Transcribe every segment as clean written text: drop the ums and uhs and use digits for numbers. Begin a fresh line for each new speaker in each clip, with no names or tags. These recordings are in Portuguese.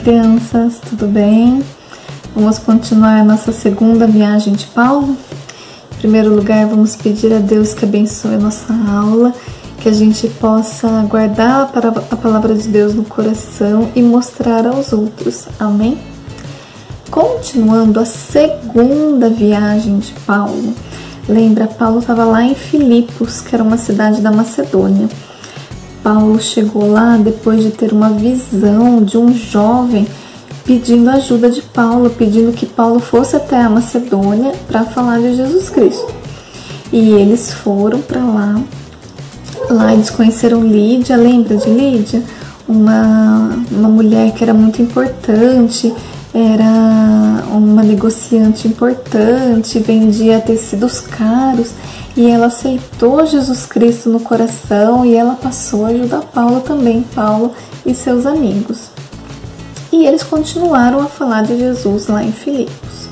crianças, tudo bem? Vamos continuar a nossa segunda viagem de Paulo. Em primeiro lugar, vamos pedir a Deus que abençoe a nossa aula, que a gente possa guardar a palavra de Deus no coração e mostrar aos outros. Amém? Continuando a segunda viagem de Paulo. Lembra, Paulo estava lá em Filipos, que era uma cidade da Macedônia. Paulo chegou lá depois de ter uma visão de um jovem pedindo ajuda de Paulo, pedindo que Paulo fosse até a Macedônia para falar de Jesus Cristo. E eles foram para lá. Lá eles conheceram Lídia, lembra de Lídia? Uma mulher que era muito importante, era uma negociante importante, vendia tecidos caros. E ela aceitou Jesus Cristo no coração e ela passou a ajudar Paulo também, Paulo e seus amigos. E eles continuaram a falar de Jesus lá em Filipos.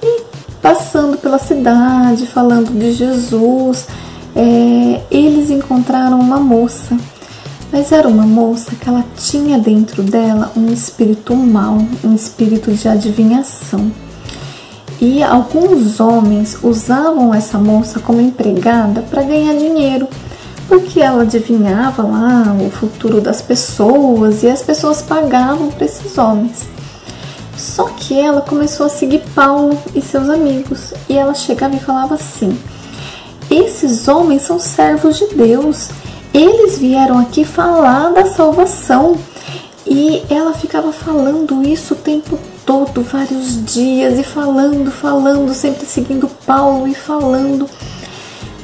E passando pela cidade, falando de Jesus, eles encontraram uma moça. Mas era uma moça que ela tinha dentro dela um espírito mau, um espírito de adivinhação. E alguns homens usavam essa moça como empregada para ganhar dinheiro, porque ela adivinhava lá o futuro das pessoas e as pessoas pagavam para esses homens. Só que ela começou a seguir Paulo e seus amigos, e ela chegava e falava assim: esses homens são servos de Deus, eles vieram aqui falar da salvação. E ela ficava falando isso o tempo todo, vários dias, e falando, sempre seguindo Paulo e falando.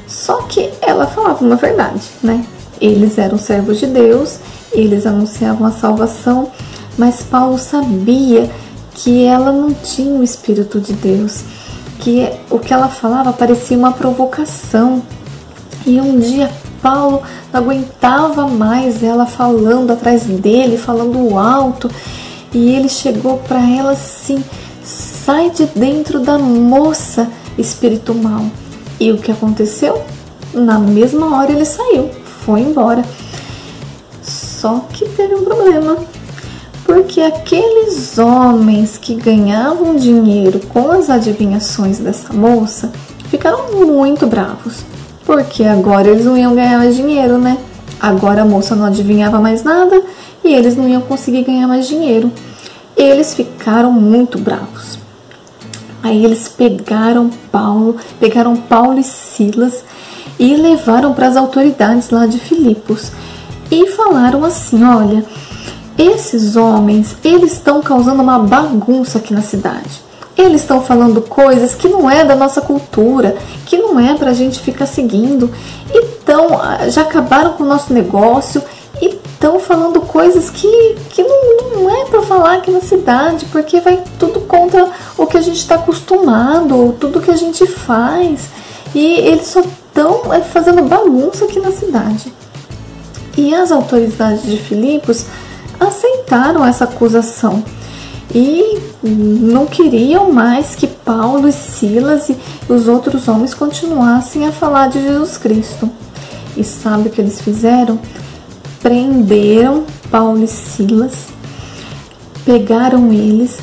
Só que ela falava uma verdade, né? Eles eram servos de Deus, eles anunciavam a salvação, mas Paulo sabia que ela não tinha o Espírito de Deus, que o que ela falava parecia uma provocação. E um dia Paulo não aguentava mais ela falando atrás dele, falando alto, e ele chegou para ela assim: sai de dentro da moça, espírito mau. E o que aconteceu? Na mesma hora ele saiu, foi embora. Só que teve um problema, porque aqueles homens que ganhavam dinheiro com as adivinhações dessa moça ficaram muito bravos. Porque agora eles não iam ganhar mais dinheiro, né? Agora a moça não adivinhava mais nada e eles não iam conseguir ganhar mais dinheiro. Eles ficaram muito bravos. Aí eles pegaram Paulo e Silas e levaram para as autoridades lá de Filipos. E falaram assim: olha, esses homens, eles estão causando uma bagunça aqui na cidade. Eles estão falando coisas que não é da nossa cultura, que não é pra gente ficar seguindo. Então, já acabaram com o nosso negócio e estão falando coisas que não é pra falar aqui na cidade, porque vai tudo contra o que a gente está acostumado, tudo que a gente faz. E eles só estão fazendo bagunça aqui na cidade. E as autoridades de Filipos aceitaram essa acusação e não queriam mais que Paulo e Silas e os outros homens continuassem a falar de Jesus Cristo. E sabe o que eles fizeram? Prenderam Paulo e Silas, pegaram eles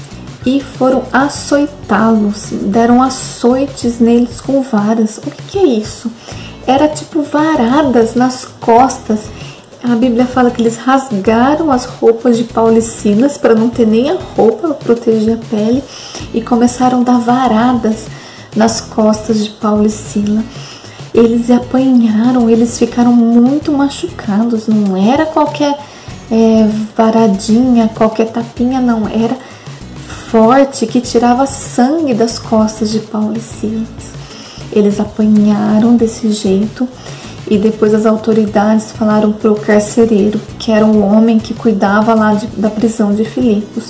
e foram açoitá-los, deram açoites neles com varas. O que é isso? Era tipo varadas nas costas. A Bíblia fala que eles rasgaram as roupas de Paulo e Silas para não ter nem a roupa para proteger a pele e começaram a dar varadas nas costas de Paulo e Silas. Eles apanharam, eles ficaram muito machucados. Não era qualquer varadinha, qualquer tapinha, não. Era forte, que tirava sangue das costas de Paulo e Silas. Eles apanharam desse jeito. E depois as autoridades falaram para o carcereiro, que era um homem que cuidava lá da prisão de Filipos: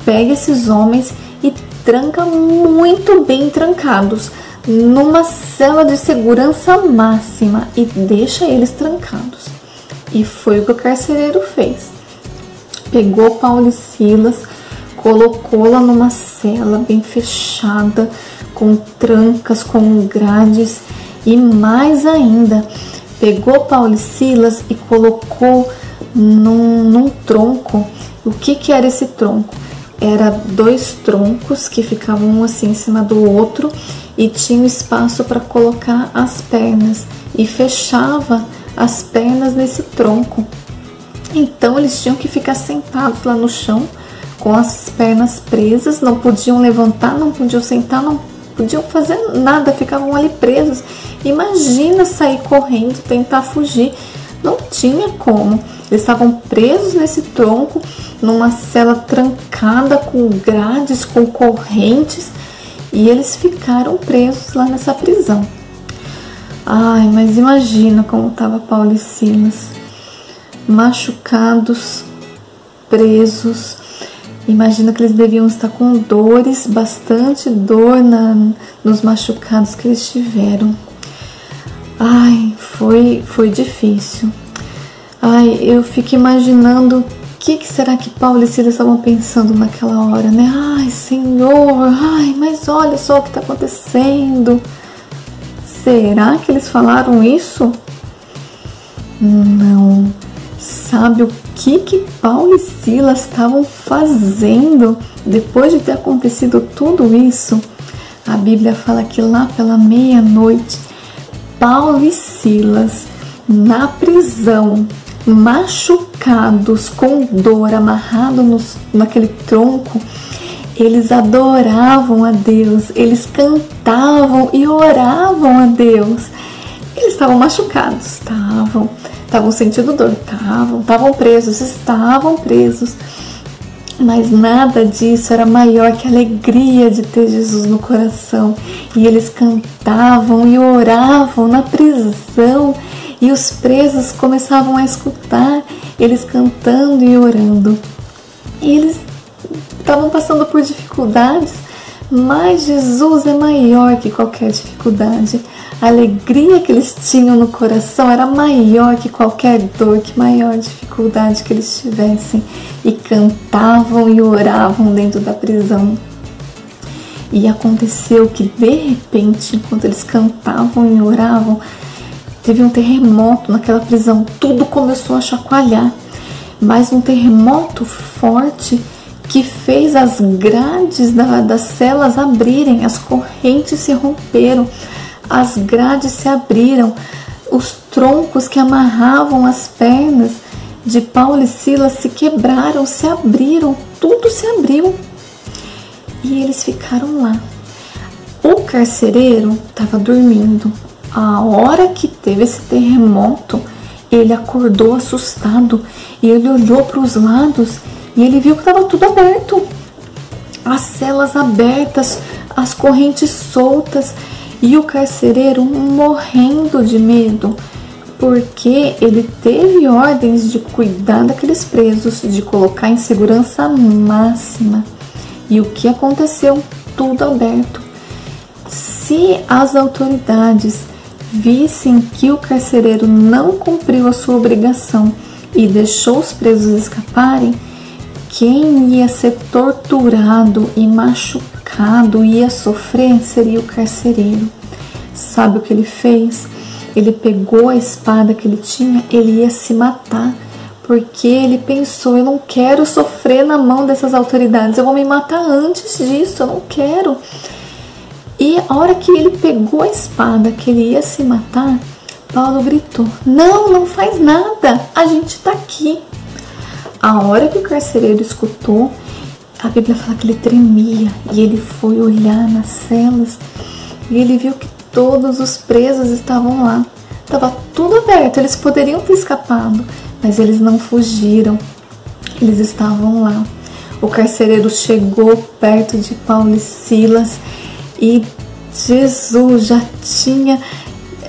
pega esses homens e tranca muito bem trancados, numa cela de segurança máxima, e deixa eles trancados. E foi o que o carcereiro fez. Pegou Paulo e Silas, colocou lá numa cela bem fechada, com trancas, com grades. E mais ainda, pegou Paulo e Silas e colocou num tronco. O que era esse tronco? Era 2 troncos que ficavam um assim em cima do outro e tinha espaço para colocar as pernas e fechava as pernas nesse tronco. Então eles tinham que ficar sentados lá no chão com as pernas presas, não podiam levantar, não podiam sentar, não podiam fazer nada, ficavam ali presos. Imagina sair correndo, tentar fugir, não tinha como. Eles estavam presos nesse tronco, numa cela trancada com grades, com correntes, e eles ficaram presos lá nessa prisão. Ai, mas imagina como estava Paulo e Silas, machucados, presos. Imagina que eles deviam estar com dores, bastante dor nos machucados que eles tiveram. Ai, foi difícil. Ai, eu fico imaginando o que será que Paulo e Silas estavam pensando naquela hora, né? Ai, Senhor, ai, mas olha só o que está acontecendo. Será que eles falaram isso? Não. Sabe o que Paulo e Silas estavam fazendo depois de ter acontecido tudo isso? A Bíblia fala que lá pela meia-noite, Paulo e Silas, na prisão, machucados, com dor, amarrados naquele tronco, eles adoravam a Deus, eles cantavam e oravam a Deus. Eles estavam machucados, estavam sentindo dor, estavam presos, mas nada disso era maior que a alegria de ter Jesus no coração. E eles cantavam e oravam na prisão, e os presos começavam a escutar eles cantando e orando. E eles estavam passando por dificuldades, mas Jesus é maior que qualquer dificuldade. A alegria que eles tinham no coração era maior que qualquer dor, que maior dificuldade que eles tivessem. E cantavam e oravam dentro da prisão. E aconteceu que, de repente, enquanto eles cantavam e oravam, teve um terremoto naquela prisão. Tudo começou a chacoalhar, mas um terremoto forte que fez as grades das celas abrirem, as correntes se romperam, as grades se abriram, os troncos que amarravam as pernas de Paulo e Silas se quebraram, se abriram, tudo se abriu e eles ficaram lá. O carcereiro estava dormindo. A hora que teve esse terremoto, ele acordou assustado e ele olhou para os lados e ele viu que estava tudo aberto, as celas abertas, as correntes soltas, e o carcereiro morrendo de medo, porque ele teve ordens de cuidar daqueles presos, de colocar em segurança máxima. E o que aconteceu? Tudo aberto. Se as autoridades vissem que o carcereiro não cumpriu a sua obrigação e deixou os presos escaparem, quem ia ser torturado e machucado, ia sofrer, seria o carcereiro. Sabe o que ele fez? Ele pegou a espada que ele tinha, ele ia se matar, porque ele pensou: eu não quero sofrer na mão dessas autoridades, eu vou me matar antes disso, eu não quero. E a hora que ele pegou a espada, que ele ia se matar, Paulo gritou: não faz nada, a gente tá aqui. A hora que o carcereiro escutou, a Bíblia fala que ele tremia, e ele foi olhar nas celas e ele viu que todos os presos estavam lá. Estava tudo aberto, eles poderiam ter escapado, mas eles não fugiram, eles estavam lá. O carcereiro chegou perto de Paulo e Silas e Jesus já tinha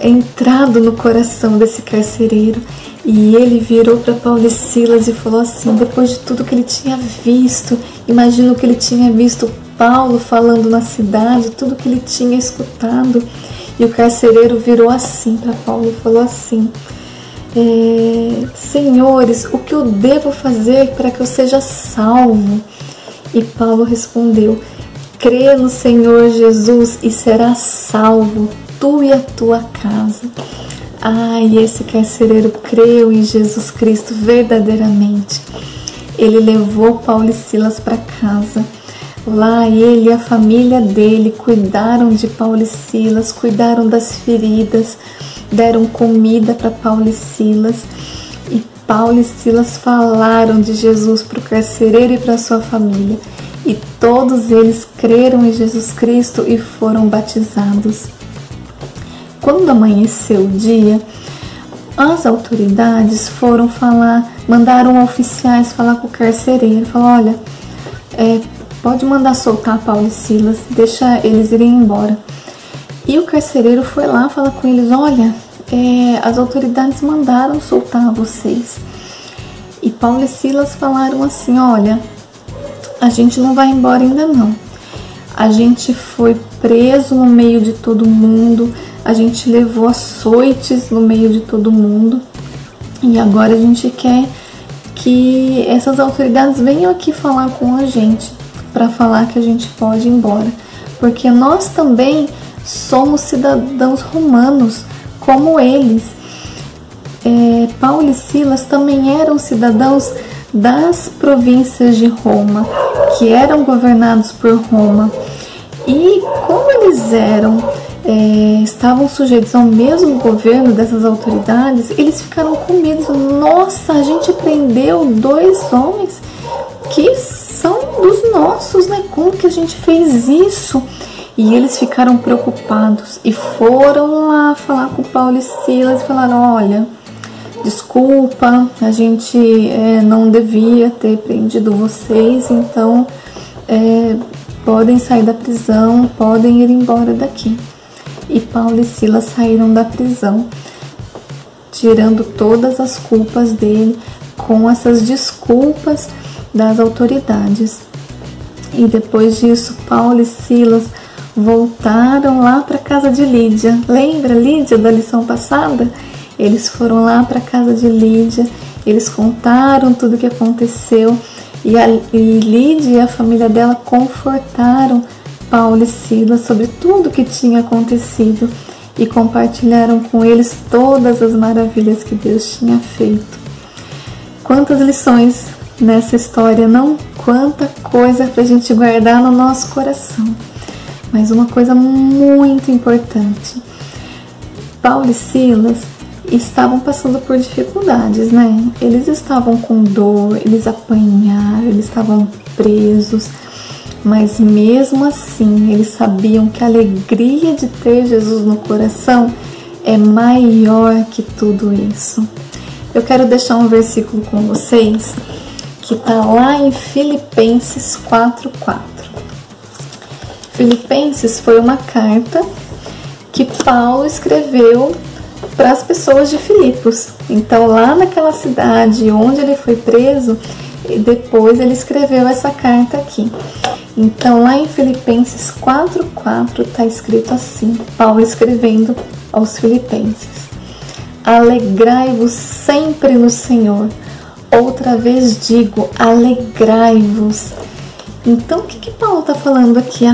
entrado no coração desse carcereiro. E ele virou para Paulo e Silas e falou assim, depois de tudo que ele tinha visto, imagina o que ele tinha visto Paulo falando na cidade, tudo que ele tinha escutado. E o carcereiro virou assim para Paulo e falou assim: senhores, o que eu devo fazer para que eu seja salvo? E Paulo respondeu: crê no Senhor Jesus e serás salvo, tu e a tua casa. E esse carcereiro creu em Jesus Cristo verdadeiramente. Ele levou Paulo e Silas para casa. Lá ele e a família dele cuidaram de Paulo e Silas, cuidaram das feridas, deram comida para Paulo e Silas. E Paulo e Silas falaram de Jesus para o carcereiro e para sua família. E todos eles creram em Jesus Cristo e foram batizados. Quando amanheceu o dia, as autoridades foram falar, mandaram oficiais falar com o carcereiro, falaram: olha, pode mandar soltar Paulo e Silas, deixa eles irem embora. E o carcereiro foi lá falar com eles: olha, as autoridades mandaram soltar vocês. E Paulo e Silas falaram assim: olha, a gente não vai embora ainda não. A gente foi preso no meio de todo mundo, a gente levou açoites no meio de todo mundo, e agora a gente quer que essas autoridades venham aqui falar com a gente, para falar que a gente pode ir embora, porque nós também somos cidadãos romanos, como eles. Paulo e Silas também eram cidadãos das províncias de Roma, que eram governados por Roma. E como eles estavam sujeitos ao mesmo governo dessas autoridades, eles ficaram com medo. Nossa, a gente prendeu 2 homens que são dos nossos, né? Como que a gente fez isso? E eles ficaram preocupados e foram lá falar com Paulo e Silas e falaram: olha, desculpa, a gente não devia ter prendido vocês, então podem sair da prisão, podem ir embora daqui. E Paulo e Silas saíram da prisão, tirando todas as culpas dele, com essas desculpas das autoridades. E depois disso, Paulo e Silas voltaram lá para a casa de Lídia. Lembra, Lídia, da lição passada? Eles foram lá para a casa de Lídia, eles contaram tudo o que aconteceu, e Lídia e a família dela confortaram Paulo e Silas sobre tudo o que tinha acontecido e compartilharam com eles todas as maravilhas que Deus tinha feito. Quantas lições nessa história, não? Quanta coisa para a gente guardar no nosso coração. Mas uma coisa muito importante: Paulo e Silas estavam passando por dificuldades, né? Eles estavam com dor, eles apanharam, eles estavam presos, mas mesmo assim eles sabiam que a alegria de ter Jesus no coração é maior que tudo isso. Eu quero deixar um versículo com vocês que está lá em Filipenses 4:4. Filipenses foi uma carta que Paulo escreveu para as pessoas de Filipos. Então, lá naquela cidade onde ele foi preso, e depois ele escreveu essa carta aqui. Então, lá em Filipenses 4:4 está escrito assim, Paulo escrevendo aos Filipenses: alegrai-vos sempre no Senhor. Outra vez digo, alegrai-vos. Então, o que Paulo está falando aqui?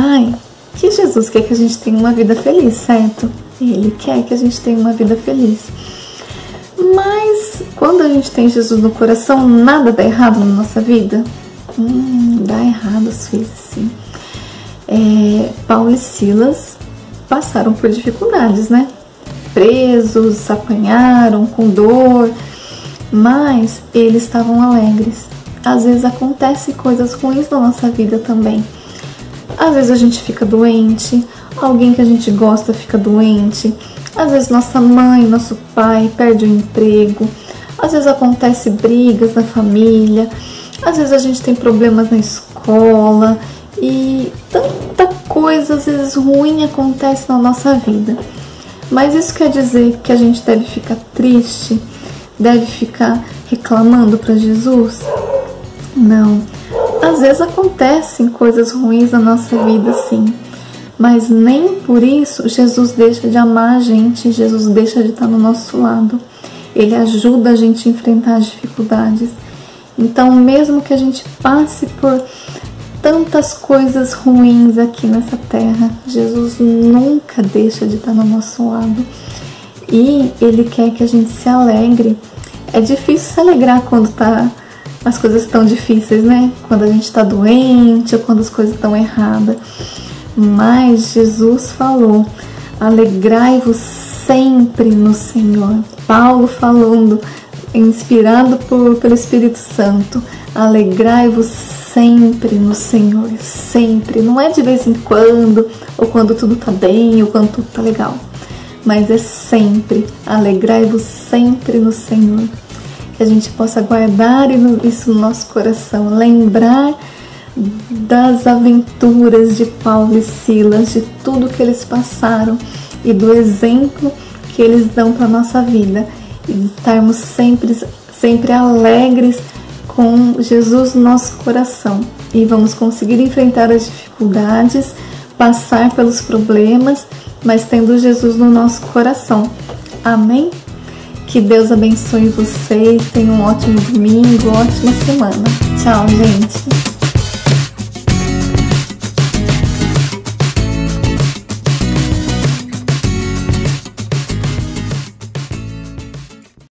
Que Jesus quer que a gente tenha uma vida feliz, certo? Ele quer que a gente tenha uma vida feliz. Mas quando a gente tem Jesus no coração, nada dá errado na nossa vida? Dá errado às vezes, sim. Paulo e Silas passaram por dificuldades, né? Presos, apanharam com dor, mas eles estavam alegres. Às vezes acontecem coisas ruins na nossa vida também. Às vezes a gente fica doente, alguém que a gente gosta fica doente, às vezes nossa mãe, nosso pai perde o emprego, às vezes acontece brigas na família, às vezes a gente tem problemas na escola e tanta coisa às vezes ruim acontece na nossa vida. Mas isso quer dizer que a gente deve ficar triste, deve ficar reclamando para Jesus? Não. Às vezes acontecem coisas ruins na nossa vida, sim. Mas nem por isso Jesus deixa de amar a gente, Jesus deixa de estar no nosso lado. Ele ajuda a gente a enfrentar as dificuldades. Então, mesmo que a gente passe por tantas coisas ruins aqui nessa terra, Jesus nunca deixa de estar no nosso lado. e Ele quer que a gente se alegre. É difícil se alegrar quando as coisas estão difíceis, né? Quando a gente está doente ou quando as coisas estão erradas. Mas Jesus falou: alegrai-vos sempre no Senhor. Paulo falando, inspirado pelo Espírito Santo: alegrai-vos sempre no Senhor. Sempre. Não é de vez em quando, ou quando tudo tá bem, ou quando tudo tá legal. Mas é sempre. Alegrai-vos sempre no Senhor. Que a gente possa guardar isso no nosso coração. Lembrar das aventuras de Paulo e Silas, de tudo que eles passaram e do exemplo que eles dão para a nossa vida. E estarmos sempre alegres com Jesus no nosso coração. E vamos conseguir enfrentar as dificuldades, passar pelos problemas, mas tendo Jesus no nosso coração. Amém? Que Deus abençoe vocês. Tenham um ótimo domingo, ótima semana. Tchau, gente!